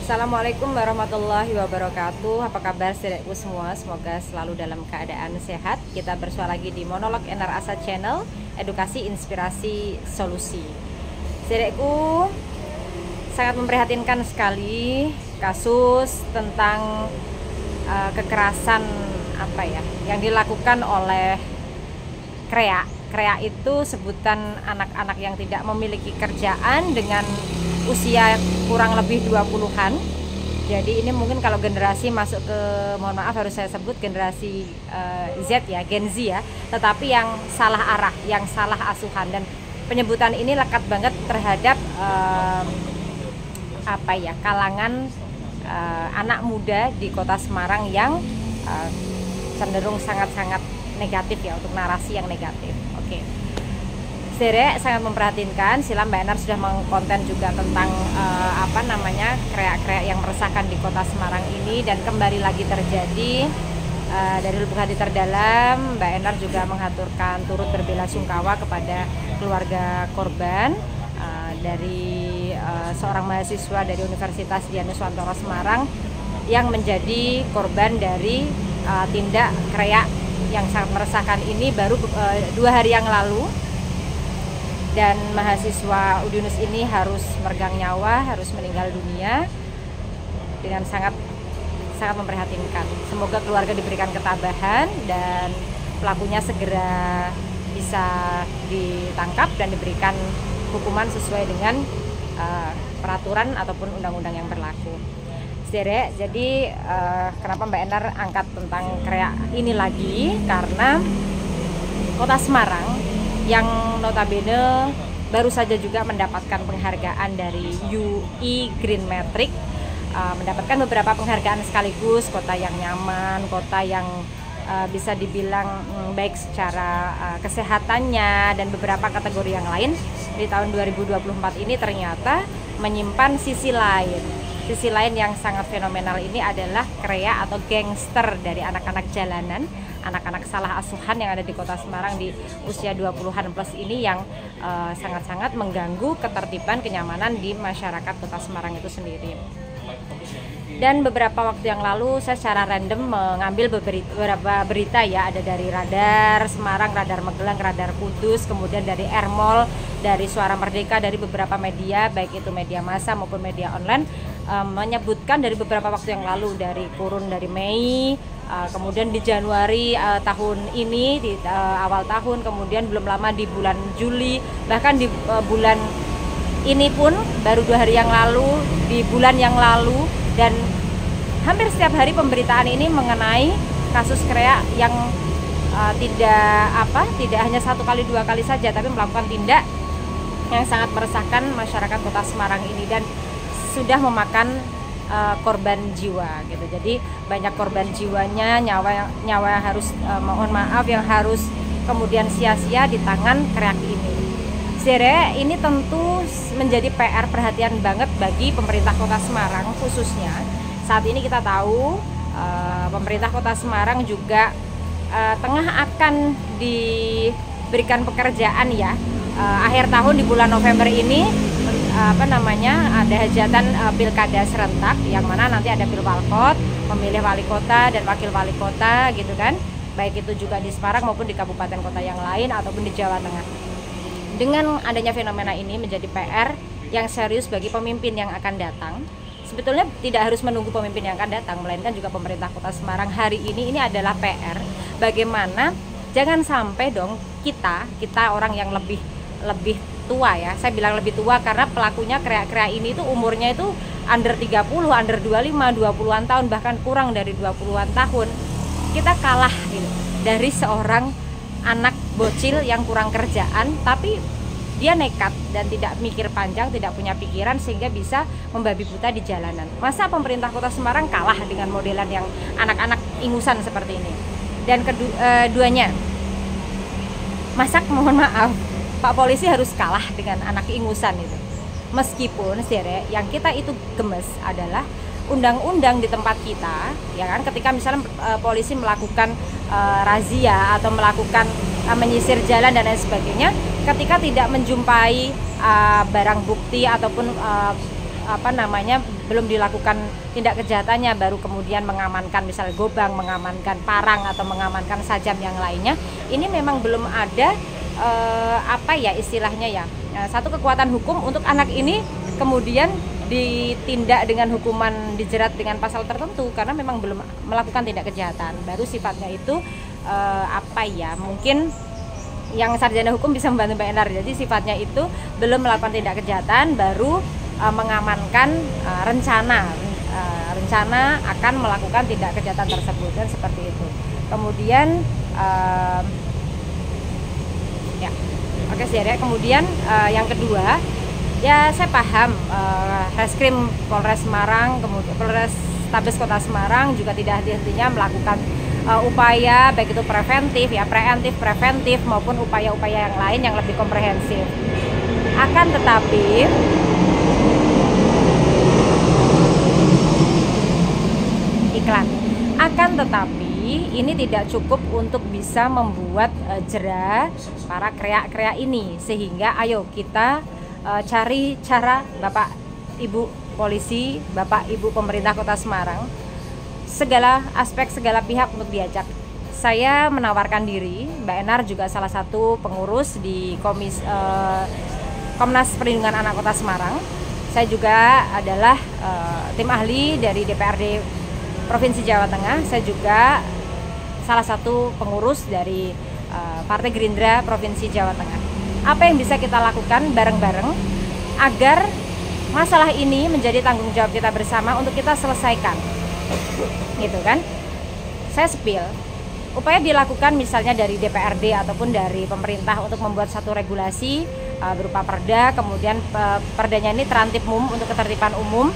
Assalamualaikum warahmatullahi wabarakatuh. Apa kabar saudaraku semua? Semoga selalu dalam keadaan sehat. Kita bersua lagi di Monolog Enar Asa Channel, edukasi, inspirasi, solusi. Saudaraku, sangat memprihatinkan sekali kasus tentang kekerasan yang dilakukan oleh KREA. KREA itu sebutan anak-anak yang tidak memiliki kerjaan dengan usia kurang lebih 20-an. Jadi ini mungkin kalau generasi masuk ke, mohon maaf harus saya sebut generasi Z ya, Gen Z ya, tetapi yang salah arah, yang salah asuhan. Dan penyebutan ini lekat banget terhadap kalangan anak muda di Kota Semarang yang cenderung sangat-sangat negatif ya, untuk narasi yang negatif. Oke. Saudara, sangat memperhatinkan. Sila Mbak Enar sudah mengkonten juga tentang KREA-KREA yang meresahkan di Kota Semarang ini, dan kembali lagi terjadi. Dari lubuk hati terdalam, Mbak Enar juga mengaturkan turut berbelasungkawa kepada keluarga korban dari seorang mahasiswa dari Universitas Dianuswantoro Semarang yang menjadi korban dari tindak KREA yang sangat meresahkan ini baru 2 hari yang lalu. Dan mahasiswa UDINUS ini harus meregang nyawa, harus meninggal dunia dengan sangat memprihatinkan. Semoga keluarga diberikan ketabahan dan pelakunya segera bisa ditangkap dan diberikan hukuman sesuai dengan peraturan ataupun undang-undang yang berlaku. Saudara, jadi kenapa Mbak Enar angkat tentang KREA ini lagi, karena Kota Semarang yang notabene baru saja juga mendapatkan penghargaan dari UI Green Metric, mendapatkan beberapa penghargaan sekaligus, kota yang nyaman, kota yang bisa dibilang baik secara kesehatannya dan beberapa kategori yang lain. Di tahun 2024 ini ternyata menyimpan sisi lain yang sangat fenomenal. Ini adalah KREA atau gangster dari anak-anak jalanan, anak-anak salah asuhan yang ada di Kota Semarang di usia 20-an plus ini, yang sangat-sangat mengganggu ketertiban kenyamanan di masyarakat Kota Semarang itu sendiri. Dan beberapa waktu yang lalu saya secara random mengambil beberapa berita ya, ada dari Radar Semarang, Radar Magelang, Radar Kudus, kemudian dari Ermol, dari Suara Merdeka, dari beberapa media baik itu media massa maupun media online, menyebutkan dari beberapa waktu yang lalu, dari kurun dari Mei, kemudian di Januari tahun ini, di awal tahun, kemudian belum lama di bulan Juli, bahkan di bulan ini pun baru 2 hari yang lalu, di bulan yang lalu, dan hampir setiap hari pemberitaan ini mengenai kasus KREA yang tidak hanya 1 kali 2 kali saja, tapi melakukan tindak yang sangat meresahkan masyarakat Kota Semarang ini dan sudah memakan korban jiwa gitu. Jadi banyak korban jiwanya, nyawa yang harus yang harus kemudian sia-sia di tangan KREA ini. Saudara, ini tentu menjadi PR perhatian banget bagi pemerintah Kota Semarang khususnya. Saat ini kita tahu pemerintah Kota Semarang juga tengah akan diberikan pekerjaan ya. Akhir tahun di bulan November ini ada hajatan pilkada serentak, yang mana nanti ada pilwalkot, memilih wali kota dan wakil wali kota gitu kan. Baik itu juga di Semarang maupun di kabupaten kota yang lain ataupun di Jawa Tengah. Dengan adanya fenomena ini menjadi PR yang serius bagi pemimpin yang akan datang. Sebetulnya tidak harus menunggu pemimpin yang akan datang, melainkan juga pemerintah Kota Semarang hari ini adalah PR. Bagaimana jangan sampai dong kita orang yang lebih tua ya. Saya bilang lebih tua karena pelakunya KREA ini tuh umurnya itu under 30, under 25, 20-an tahun, bahkan kurang dari 20-an tahun. Kita kalah gitu dari seorang anak bocil yang kurang kerjaan, tapi dia nekat dan tidak mikir panjang, tidak punya pikiran sehingga bisa membabi buta di jalanan. Masa pemerintah Kota Semarang kalah dengan modelan yang anak-anak ingusan seperti ini? Dan keduanya, mohon maaf, Pak Polisi harus kalah dengan anak ingusan itu. Meskipun saudara, yang kita itu gemes adalah undang-undang di tempat kita, ya kan, ketika misalnya polisi melakukan razia atau melakukan menyisir jalan dan lain sebagainya, ketika tidak menjumpai barang bukti ataupun belum dilakukan tindak kejahatannya, baru kemudian mengamankan misalnya gobang, mengamankan parang atau mengamankan sajam yang lainnya, ini memang belum ada istilahnya ya, satu kekuatan hukum untuk anak ini kemudian ditindak dengan hukuman, dijerat dengan pasal tertentu, karena memang belum melakukan tindak kejahatan. Baru sifatnya itu mungkin yang sarjana hukum bisa membantu Mbak Enar. Jadi sifatnya itu belum melakukan tindak kejahatan, baru mengamankan rencana akan melakukan tindak kejahatan tersebut, dan seperti itu. Kemudian kemudian yang kedua, ya saya paham Reskrim Polres Semarang, kemudian Polres Tabes Kota Semarang juga tidak henti-hentinya melakukan upaya baik itu preventif maupun upaya-upaya yang lain yang lebih komprehensif. Akan tetapi ini tidak cukup untuk bisa membuat jera para kreak-kreak ini, sehingga ayo kita cari cara, Bapak Ibu polisi, Bapak Ibu pemerintah Kota Semarang, segala aspek, segala pihak untuk diajak. Saya menawarkan diri, Mbak Enar juga salah satu pengurus di Komnas Perlindungan Anak Kota Semarang. Saya juga adalah tim ahli dari DPRD Provinsi Jawa Tengah. Saya juga salah satu pengurus dari Partai Gerindra Provinsi Jawa Tengah. Apa yang bisa kita lakukan bareng-bareng agar masalah ini menjadi tanggung jawab kita bersama untuk kita selesaikan, gitu kan? Saya sepil, upaya dilakukan misalnya dari DPRD ataupun dari pemerintah untuk membuat satu regulasi berupa perda, kemudian perdanya ini terantip umum untuk ketertiban umum.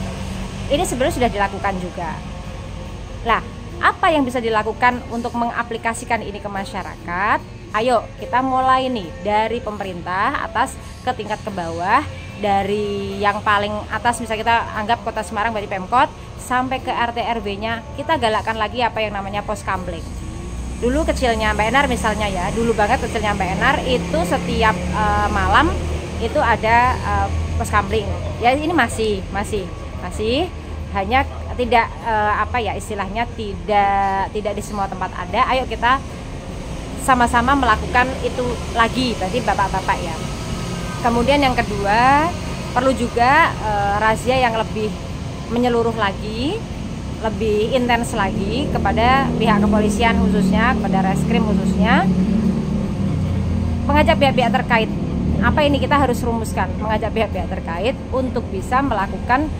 Ini sebenarnya sudah dilakukan juga. Lah, apa yang bisa dilakukan untuk mengaplikasikan ini ke masyarakat? Ayo kita mulai nih dari pemerintah atas ke tingkat ke bawah, dari yang paling atas misalnya kita anggap Kota Semarang berarti Pemkot sampai ke RT RW-nya, kita galakkan lagi apa yang namanya pos kamling. Dulu kecilnya Mbak Enar misalnya ya, dulu banget kecilnya Mbak Enar itu setiap malam itu ada pos kamling. Ya ini masih hanya tidak istilahnya tidak di semua tempat ada. Ayo kita sama-sama melakukan itu lagi, berarti bapak-bapak ya. Kemudian yang kedua, perlu juga razia yang lebih menyeluruh lagi, lebih intens lagi kepada pihak kepolisian khususnya, kepada Reskrim khususnya, mengajak pihak-pihak terkait. Apa ini kita harus rumuskan, mengajak pihak-pihak terkait untuk bisa melakukan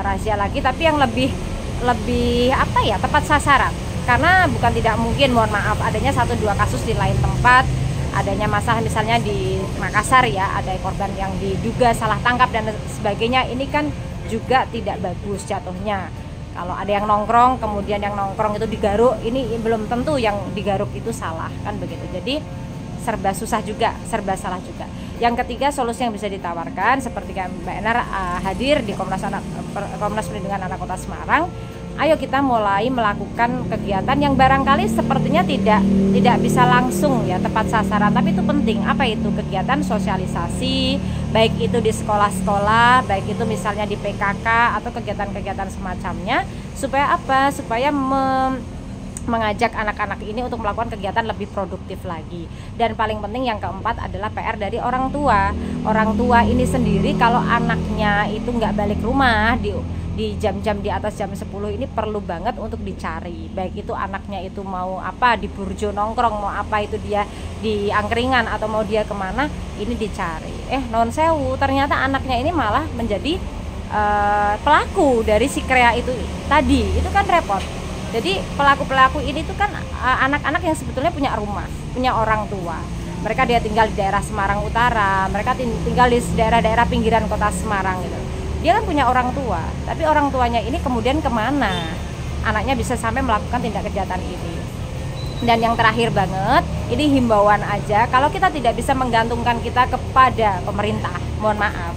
razia lagi, tapi yang lebih tepat sasaran. Karena bukan tidak mungkin, mohon maaf, adanya 1-2 kasus di lain tempat, adanya masalah misalnya di Makassar ya, ada korban yang diduga salah tangkap dan sebagainya. Ini kan juga tidak bagus jatuhnya. Kalau ada yang nongkrong, kemudian yang nongkrong itu digaruk, ini belum tentu yang digaruk itu salah, kan begitu. Jadi serba susah juga, serba salah juga. Yang ketiga, solusi yang bisa ditawarkan seperti Mbak Enar hadir di Komnas Perlindungan Anak Kota Semarang. Ayo kita mulai melakukan kegiatan yang barangkali sepertinya tidak bisa langsung ya tepat sasaran, tapi itu penting. Apa itu? Kegiatan sosialisasi, baik itu di sekolah-sekolah, baik itu misalnya di PKK atau kegiatan-kegiatan semacamnya, supaya apa? Supaya mengajak anak-anak ini untuk melakukan kegiatan lebih produktif lagi. Dan paling penting yang keempat adalah PR dari orang tua. Orang tua ini sendiri kalau anaknya itu nggak balik rumah di jam-jam di atas jam 10 ini perlu banget untuk dicari. Baik itu anaknya itu mau apa, di burjo nongkrong, mau apa itu dia di angkringan atau mau dia kemana, ini dicari. Non sewu, ternyata anaknya ini malah menjadi pelaku dari si krea itu tadi. Itu kan repot. Jadi pelaku-pelaku ini tuh kan anak-anak yang sebetulnya punya rumah, punya orang tua. Mereka dia tinggal di daerah Semarang Utara, mereka tinggal di daerah-daerah pinggiran Kota Semarang gitu. Dia kan punya orang tua, tapi orang tuanya ini kemudian kemana anaknya bisa sampai melakukan tindak kejahatan ini. Dan yang terakhir banget, ini himbauan aja, kalau kita tidak bisa menggantungkan kita kepada pemerintah, mohon maaf,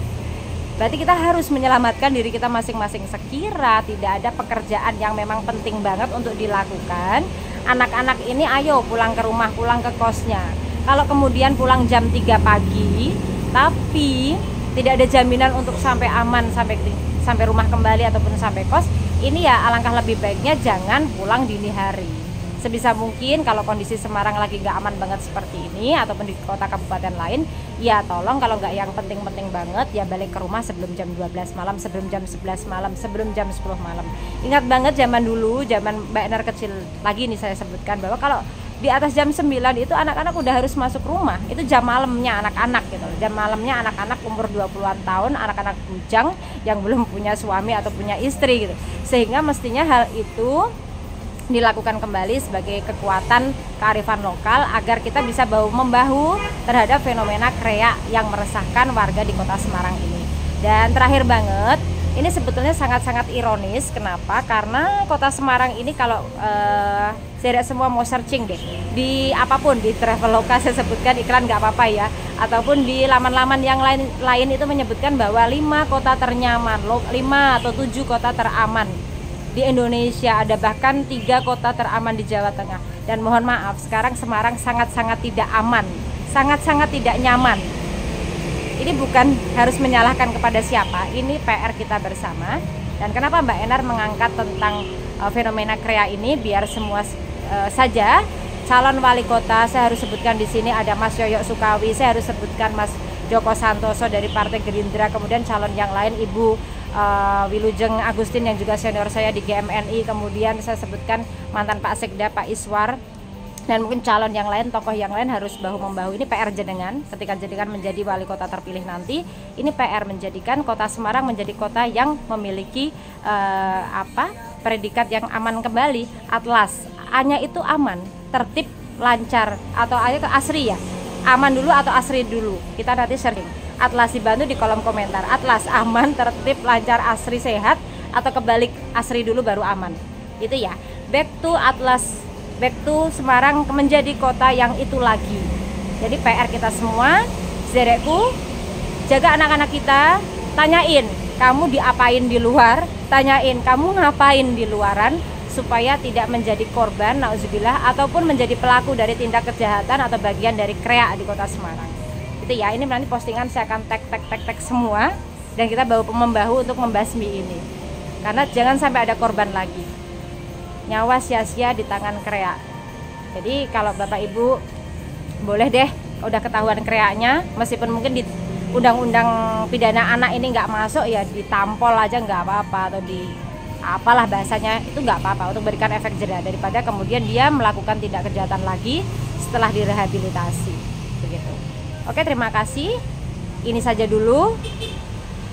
berarti kita harus menyelamatkan diri kita masing-masing. Sekira tidak ada pekerjaan yang memang penting banget untuk dilakukan, anak-anak ini ayo pulang ke rumah, pulang ke kosnya. Kalau kemudian pulang jam 3 pagi, tapi tidak ada jaminan untuk sampai aman sampai rumah kembali ataupun sampai kos, ini ya alangkah lebih baiknya jangan pulang dini hari. Sebisa mungkin kalau kondisi Semarang lagi nggak aman banget seperti ini ataupun di kota kabupaten lain, ya tolong kalau nggak yang penting-penting banget ya balik ke rumah sebelum jam 12 malam, sebelum jam 11 malam, sebelum jam 10 malam. Ingat banget zaman dulu, zaman Mbak Enar kecil lagi nih saya sebutkan bahwa kalau di atas jam 9 itu anak-anak udah harus masuk rumah. Itu jam malamnya anak-anak gitu. Jam malamnya anak-anak umur 20-an tahun, anak-anak bujang yang belum punya suami atau punya istri gitu. Sehingga mestinya hal itu dilakukan kembali sebagai kekuatan kearifan lokal agar kita bisa bahu-membahu terhadap fenomena kreak yang meresahkan warga di kota Semarang ini. Dan terakhir banget, ini sebetulnya sangat-sangat ironis. Kenapa? Karena kota Semarang ini kalau tidak semua mau searching deh di apapun, di Traveloka saya sebutkan iklan nggak apa-apa ya, ataupun di laman-laman yang lain itu menyebutkan bahwa 5 kota ternyaman, 5 atau 7 kota teraman di Indonesia, ada bahkan 3 kota teraman di Jawa Tengah. Dan mohon maaf, sekarang Semarang sangat-sangat tidak aman, sangat-sangat tidak nyaman. Ini bukan harus menyalahkan kepada siapa, ini PR kita bersama. Dan kenapa Mbak Enar mengangkat tentang fenomena kreak ini, biar semua saja calon wali kota, saya harus sebutkan di sini ada Mas Yoyo Sukawi, saya harus sebutkan Mas Joko Santoso dari Partai Gerindra, kemudian calon yang lain Ibu Wilujeng Agustin yang juga senior saya di GMNI, kemudian saya sebutkan mantan Pak Sekda Pak Iswar, dan mungkin calon yang lain, tokoh yang lain harus bahu-membahu. Ini PR jenengan ketika jenengan menjadi wali kota terpilih nanti. Ini PR menjadikan kota Semarang menjadi kota yang memiliki predikat yang aman kembali. Atlas, A-nya itu aman, tertib, lancar, atau A-nya ke asri ya. Aman dulu atau asri dulu, kita nanti sharing. Atlas dibantu di kolom komentar. Atlas aman, tertib, lancar, asri, sehat, atau kebalik asri dulu baru aman. Itu ya. Back to Atlas, back to Semarang menjadi kota yang itu lagi. Jadi PR kita semua, saudaraku, jaga anak-anak kita, tanyain kamu diapain di luar, tanyain kamu ngapain di luaran, supaya tidak menjadi korban, nauzubillah, ataupun menjadi pelaku dari tindak kejahatan atau bagian dari kreak di kota Semarang. Itu ya, ini nanti postingan saya akan tag semua, dan kita bahu-membahu untuk membasmi ini. Karena jangan sampai ada korban lagi. Nyawa sia-sia di tangan kreak. Jadi kalau Bapak Ibu boleh deh, udah ketahuan kreaknya, meskipun mungkin di undang-undang pidana anak ini nggak masuk ya, ditampol aja nggak apa-apa, atau di apalah bahasanya, itu nggak apa-apa untuk berikan efek jera, daripada kemudian dia melakukan tindak kejahatan lagi setelah direhabilitasi begitu. Oke, terima kasih. Ini saja dulu.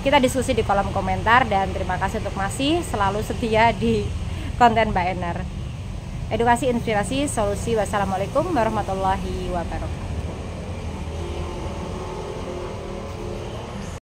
Kita diskusi di kolom komentar, dan terima kasih untuk masih selalu setia di konten Mbak Enar. Edukasi, inspirasi, solusi. Wassalamualaikum warahmatullahi wabarakatuh.